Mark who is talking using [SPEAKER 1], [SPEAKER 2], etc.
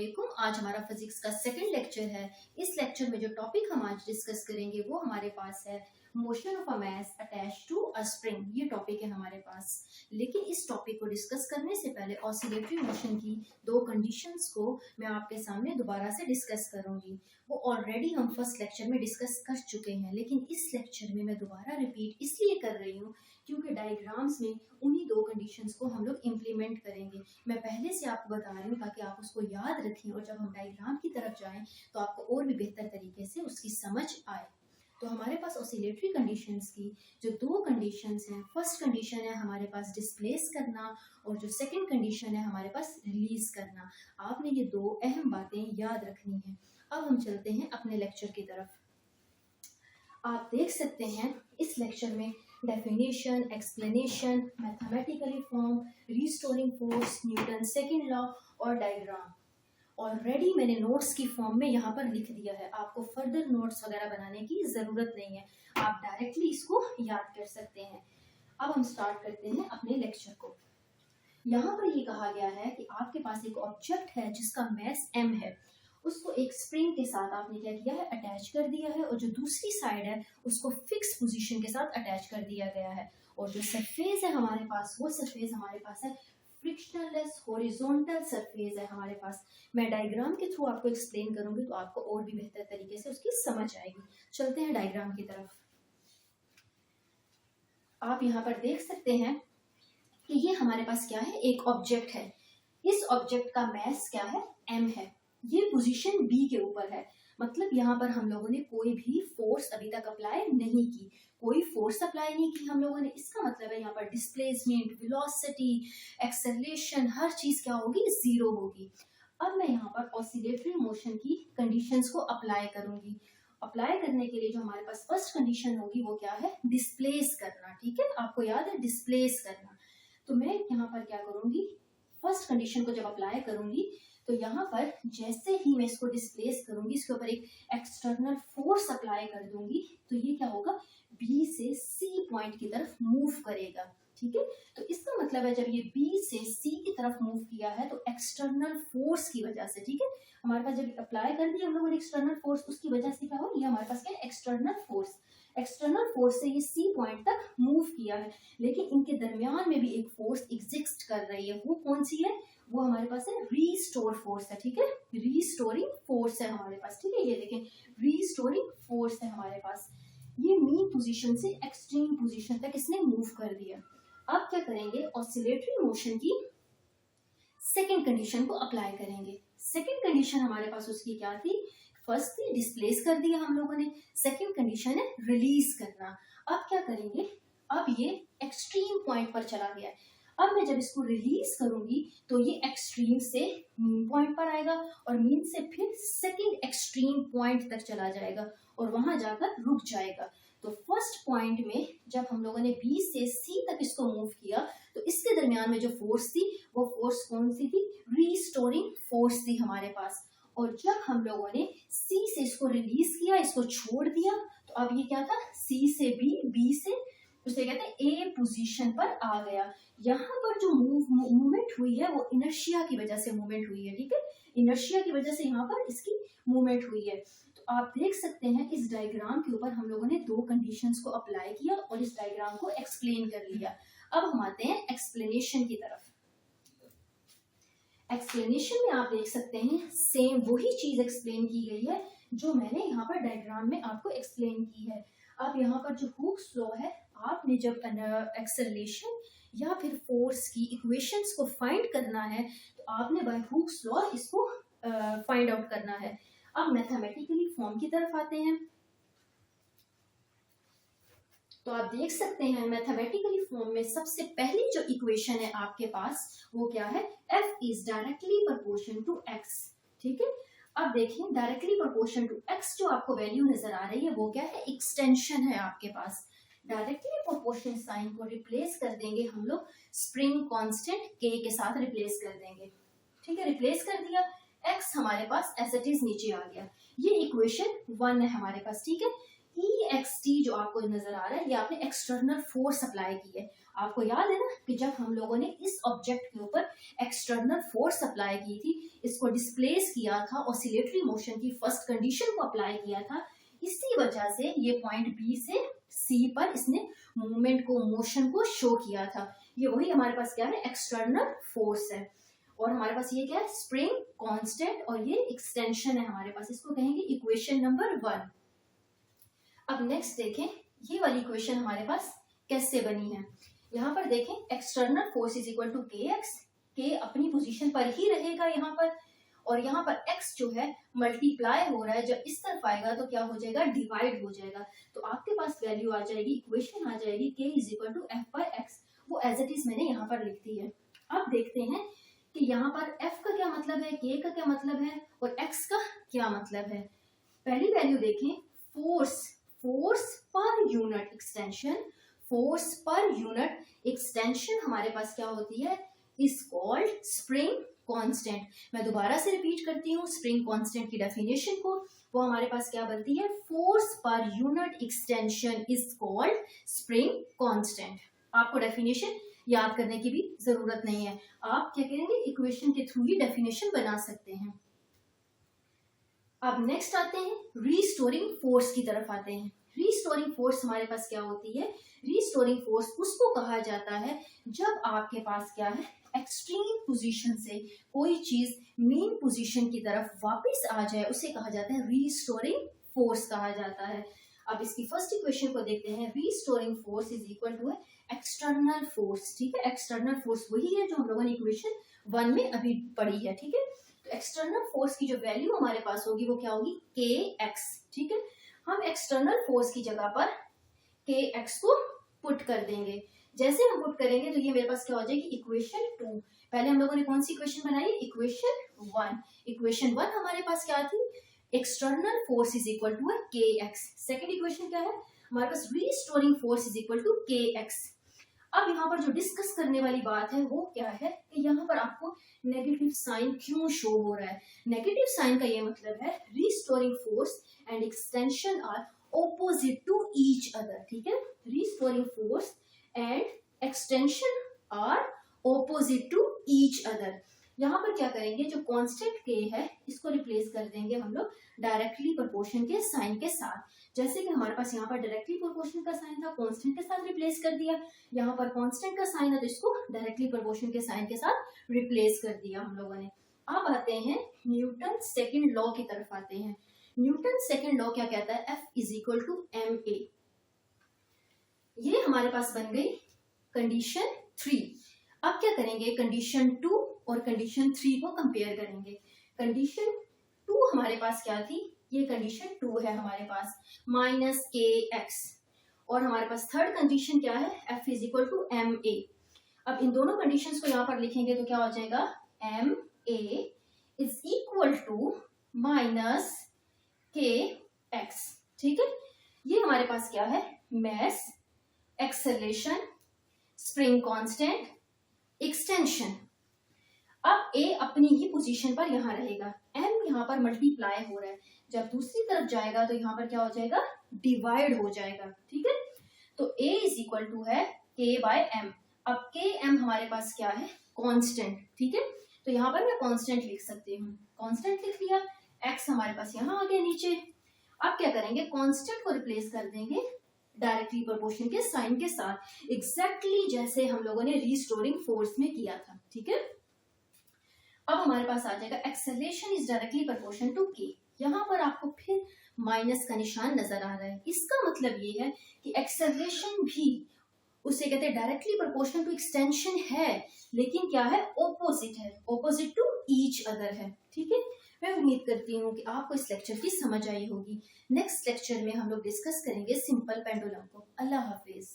[SPEAKER 1] वालेकुम। आज हमारा फिजिक्स का सेकंड लेक्चर है। इस लेक्चर में जो टॉपिक हम आज डिस्कस करेंगे वो हमारे पास है motion of a mass attached to a spring. ये टॉपिक है हमारे पास। लेकिन इस टॉपिक को डिस्कस करने से पहले ऑसिलेटरी मोशन की दो कंडीशंस को मैं आपके सामने दोबारा से डिस्कस करूंगी। वो ऑलरेडी हम फर्स्ट लेक्चर में डिस्कस कर चुके हैं, लेकिन इस लेक्चर में मैं दोबारा रिपीट इसलिए कर रही हूँ क्योंकि डायग्राम्स में उन्हीं दो कंडीशंस को हम लोग इम्प्लीमेंट करेंगे। मैं पहले से आपको बता रही हूँ ताकि आप उसको याद रखें और जब हम डायग्राम की तरफ जाएं तो आपको और भी बेहतर तरीके से उसकी समझ आए। तो हमारे पास ऑसिलेटरी कंडीशंस की जो दो कंडीशंस हैं, फर्स्ट कंडीशन है हमारे पास डिस्प्लेस करना और जो सेकंड कंडीशन है हमारे पास रिलीज करना। आपने ये दो अहम बातें याद रखनी है। अब हम चलते हैं अपने लेक्चर की तरफ। आप देख सकते हैं इस लेक्चर में definition, explanation, mathematically form, restoring force, Newton second law और डायग्राम ऑलरेडी मैंने नोट्स की फॉर्म में यहाँ पर लिख दिया है। आपको फर्दर नोट्स वगैरह बनाने की जरूरत नहीं है, आप डायरेक्टली इसको याद कर सकते हैं। अब हम स्टार्ट करते हैं अपने लेक्चर को। यहाँ पर ये कहा गया है कि आपके पास एक ऑब्जेक्ट है जिसका मास m है, उसको एक स्प्रिंग के साथ आपने क्या किया है, अटैच कर दिया है, और जो दूसरी साइड है उसको फिक्स पोजीशन के साथ अटैच कर दिया गया है। और जो सरफेस है हमारे पास, वो सरफेस हमारे पास है फ्रिक्शनलेस हॉरिजॉन्टल सरफेस है हमारे पास। मैं डायग्राम के थ्रू आपको एक्सप्लेन करूंगी तो आपको और भी बेहतर तरीके से उसकी समझ आएगी। चलते हैं डायग्राम की तरफ। आप यहाँ पर देख सकते हैं कि ये हमारे पास क्या है, एक ऑब्जेक्ट है। इस ऑब्जेक्ट का मास क्या है, m है। ये पोजीशन b के ऊपर है, मतलब यहाँ पर हम लोगों ने कोई भी फोर्स अभी तक अप्लाई नहीं की, कोई फोर्स अप्लाई नहीं की हम लोगों ने। इसका मतलब है यहाँ पर डिस्प्लेसमेंट, वेलोसिटी, एक्सेलरेशन, हर चीज क्या होगी, जीरो होगी। अब मैं यहाँ पर ऑसिलेटरी मोशन की कंडीशंस को अप्लाई करूंगी। अप्लाई करने के लिए जो हमारे पास फर्स्ट कंडीशन होगी वो क्या है, डिस्प्लेस करना। ठीक है, आपको याद है डिस्प्लेस करना। तो मैं यहाँ पर क्या करूंगी, फर्स्ट कंडीशन को जब अप्लाई करूंगी तो यहाँ पर जैसे ही मैं इसको डिस्प्लेस करूंगी, इसके ऊपर एक एक्सटर्नल फोर्स अप्लाई कर दूंगी तो ये क्या होगा, बी से सी पॉइंट की तरफ मूव करेगा। ठीक है, तो इसका मतलब है जब ये बी से सी की तरफ मूव किया है तो एक्सटर्नल फोर्स की वजह से, ठीक है, हमारे पास जब अप्लाई कर दिया हम लोगों ने एक्सटर्नल फोर्स, उसकी वजह से क्या हो, ये हमारे पास क्या है, एक्सटर्नल फोर्स। एक्सटर्नल फोर्स से ये सी पॉइंट तक मूव किया है, लेकिन इनके दरमियान में भी एक फोर्स एग्जिस्ट कर रही है। वो कौन सी है, वो हमारे पास है रीस्टोर फोर्स है। ठीक है, रीस्टोरिंग फोर्स है हमारे पास। ठीक है, ये देखें रीस्टोरिंग फोर्स है हमारे पास। ये मीन पोजीशन से एक्सट्रीम पोजीशन तक इसने मूव कर दिया। अब क्या करेंगे, ऑसिलेटरी मोशन की सेकंड कंडीशन को अप्लाई करेंगे। सेकंड कंडीशन हमारे पास उसकी क्या थी, फर्स्ट थी डिस्प्लेस कर दिया हम लोगों ने, सेकंड कंडीशन है रिलीज करना। अब क्या करेंगे, अब ये एक्सट्रीम पॉइंट पर चला गया है। अब मैं जब इसको रिलीज करूंगी तो ये एक्सट्रीम से मीन पॉइंट पर आएगा और मीन से फिर सेकंड एक्सट्रीम पॉइंट तक चला जाएगा और वहां जाकर रुक जाएगा। तो फर्स्ट पॉइंट में जब हम लोगों ने बी से सी तक इसको मूव किया तो इसके दरमियान में जो फोर्स थी वो फोर्स कौन सी थी, रीस्टोरिंग फोर्स थी हमारे पास। और जब हम लोगों ने सी से इसको रिलीज किया, इसको छोड़ दिया, तो अब ये क्या था, सी से बी, बी से उसे कहते हैं ए पोजीशन पर आ गया। यहाँ पर जो मूवमेंट हुई है वो इनर्शिया की वजह से मूवमेंट हुई है। ठीक है, इनर्शिया की वजह से यहाँ पर इसकी मूवमेंट हुई है। तो आप देख सकते हैं इस डायग्राम के ऊपर हम लोगों ने दो कंडीशंस को अप्लाई किया और इस डायग्राम को एक्सप्लेन कर लिया। अब हम आते हैं एक्सप्लेनेशन की तरफ। एक्सप्लेनेशन में आप देख सकते हैं सेम वही चीज एक्सप्लेन की गई है जो मैंने यहाँ पर डायग्राम में आपको एक्सप्लेन की है। अब यहाँ पर जो हुक्स लॉ है, आपने जब एक्सेलरेशन या फिर फोर्स की इक्वेशंस को फाइंड करना है तो आपने बाय हुक्स लॉ इसको फाइंड आउट करना है। अब मैथमेटिकली फॉर्म की तरफ आते हैं तो आप देख सकते हैं मैथमेटिकली फॉर्म में सबसे पहली जो इक्वेशन है आपके पास वो क्या है, F is directly proportion to x। ठीक है, अब देखिए डायरेक्टली प्रोपोर्शन टू x जो आपको वैल्यू नजर आ रही है वो क्या है, एक्सटेंशन है आपके पास। डायरेक्टली प्रोपोर्शन साइन को रिप्लेस कर देंगे हम लोग स्प्रिंग कांस्टेंट k के साथ रिप्लेस कर देंगे। ठीक है, रिप्लेस कर दिया, x हमारे पास एज इट इज नीचे आ गया। ये इक्वेशन 1 है हमारे पास। ठीक है, EXT जो आपको नजर आ रहा है, ये आपने एक्सटर्नल फोर्स अप्लाई की है। आपको याद है ना कि जब हम लोगों ने इस ऑब्जेक्ट के ऊपर एक्सटर्नल फोर्स अप्लाई की थी, इसको डिस्प्लेस किया था, ऑसिलेटरी मोशन की फर्स्ट कंडीशन को अप्लाई किया था, इसी वजह से ये पॉइंट बी से सी पर इसने मूवमेंट को, मोशन को शो किया था। ये वही हमारे पास क्या है, एक्सटर्नल फोर्स है। और हमारे पास ये क्या है, स्प्रिंग कांस्टेंट, और ये एक्सटेंशन है हमारे पास, इसको कहेंगे इक्वेशन नंबर 1। अब नेक्स्ट देखें ये वाली इक्वेशन हमारे पास कैसे बनी है। यहाँ पर देखें external force is equal to K X, के अपनी पोजीशन पर ही रहेगा यहाँ पर, और यहाँ पर x जो है मल्टीप्लाई हो रहा है, जब इस तरफ आएगा तो क्या हो जाएगा, डिवाइड हो जाएगा। तो आपके पास वैल्यू आ जाएगी, इक्वेशन आ जाएगी k is equal to F by X, वो एज इट इज मैंने यहाँ पर लिख दी है। अब देखते हैं कि यहाँ पर f का क्या मतलब है, k का क्या मतलब है, और x का क्या मतलब है। पहली वैल्यू देखें, force per unit extension, force per unit extension हमारे पास क्या होती है, इज कॉल्ड स्प्रिंग कांस्टेंट। मैं दोबारा से रिपीट करती हूँ स्प्रिंग कांस्टेंट की डेफिनेशन को, वो हमारे पास क्या बनती है, force per unit extension is called spring constant. आपको डेफिनेशन याद करने की भी जरूरत नहीं है, आप क्या करेंगे, इक्वेशन के थ्रू ही डेफिनेशन बना सकते हैं। अब नेक्स्ट आते हैं रीस्टोरिंग फोर्स की तरफ आते हैं। रीस्टोरिंग फोर्स हमारे पास क्या होती है, रीस्टोरिंग फोर्स उसको कहा जाता है जब आपके पास क्या है, एक्सट्रीम पोजीशन से कोई चीज मीन पोजीशन की तरफ वापस आ जाए, उसे कहा जाता है रीस्टोरिंग फोर्स कहा जाता है। अब इसकी फर्स्ट इक्वेशन को देखते हैं, restoring force is equal to external force. ठीक है, एक्सटर्नल फोर्स वही है जो हम लोगों ने इक्वेशन 1 में अभी पढ़ी है। ठीक है, तो एक्सटर्नल फोर्स की जो वैल्यू हमारे पास होगी वो क्या होगी, के एक्स। ठीक है, हम एक्सटर्नल फोर्स की जगह पर के एक्स को पुट कर देंगे। जैसे हम पुट करेंगे तो ये मेरे पास क्या हो जाएगी, इक्वेशन 2। पहले हम लोगों ने कौन सी इक्वेशन बनाई, इक्वेशन 1। इक्वेशन 1 हमारे पास क्या थी, external force is equal to K X. Second equation क्या है हमारे पास, restoring force is equal to K X. अब यहाँ पर जो डिस्कस करने वाली बात है वो क्या है कि यहाँ पर आपको नेगेटिव साइन क्यों शो हो रहा है। नेगेटिव साइन का ये मतलब है restoring force and extension are opposite to each other. ठीक है, restoring force and extension are opposite to each other. यहाँ पर क्या करेंगे, जो कांस्टेंट के है इसको रिप्लेस कर देंगे हम लोग डायरेक्टली प्रोपोर्शन के साइन के साथ। जैसे कि हमारे पास यहाँ पर डायरेक्टली प्रोपोर्शन का साइन था, कांस्टेंट के साथ रिप्लेस कर दिया। यहाँ पर कांस्टेंट का साइन है तो इसको डायरेक्टली प्रोपोर्शन के साइन के साथ रिप्लेस कर दिया हम लोगों ने। अब आते हैं न्यूटन सेकंड लॉ की तरफ आते हैं। न्यूटन सेकंड लॉ क्या कहता है, F is equal to ma। ये हमारे पास बन गई कंडीशन 3। अब क्या करेंगे, कंडीशन 2 और कंडीशन 3 को कंपेयर करेंगे। कंडीशन 2 हमारे पास क्या थी, ये कंडीशन 2 है हमारे पास, माइनस के एक्स। और हमारे पास थर्ड कंडीशन क्या है, F is equal to ma। अब इन दोनों कंडीशंस को यहाँ पर लिखेंगे तो क्या हो जाएगा, ma is equal to minus K X. ठीक है, ये हमारे पास क्या है, mass, acceleration, spring constant, extension. अब a अपनी ही पोजीशन पर यहाँ रहेगा, m यहाँ पर मल्टीप्लाई हो रहा है, जब दूसरी तरफ जाएगा तो यहाँ पर क्या हो जाएगा, डिवाइड हो जाएगा। ठीक है, तो a इज इक्वल टू है k बाय m। अब k m हमारे पास क्या है, कांस्टेंट। ठीक है, तो यहाँ पर मैं कांस्टेंट लिख सकती हूँ, कांस्टेंट लिख लिया, x हमारे पास यहाँ आ गया नीचे। अब क्या करेंगे, कांस्टेंट को रिप्लेस कर देंगे डायरेक्टली प्रोपोर्शन के साइन के साथ, एग्जैक्टली जैसे हम लोगों ने रीस्टोरिंग फोर्स में किया था। ठीक है, अब हमारे पास आ जाएगा acceleration is directly proportion to K. यहाँ पर आपको फिर माइनस का निशान नजर आ रहा है, इसका मतलब ये है कि एक्सेलरेशन भी उसे कहते हैं डायरेक्टली प्रोपोर्शनल टू एक्सटेंशन है, लेकिन क्या है, ऑपोजिट है, ऑपोजिट टू ईच अदर है। ठीक है, मैं उम्मीद करती हूँ कि आपको इस लेक्चर की समझ आई होगी। नेक्स्ट लेक्चर में हम लोग डिस्कस करेंगे सिंपल पेंडुलम को। अल्लाह हाफिज।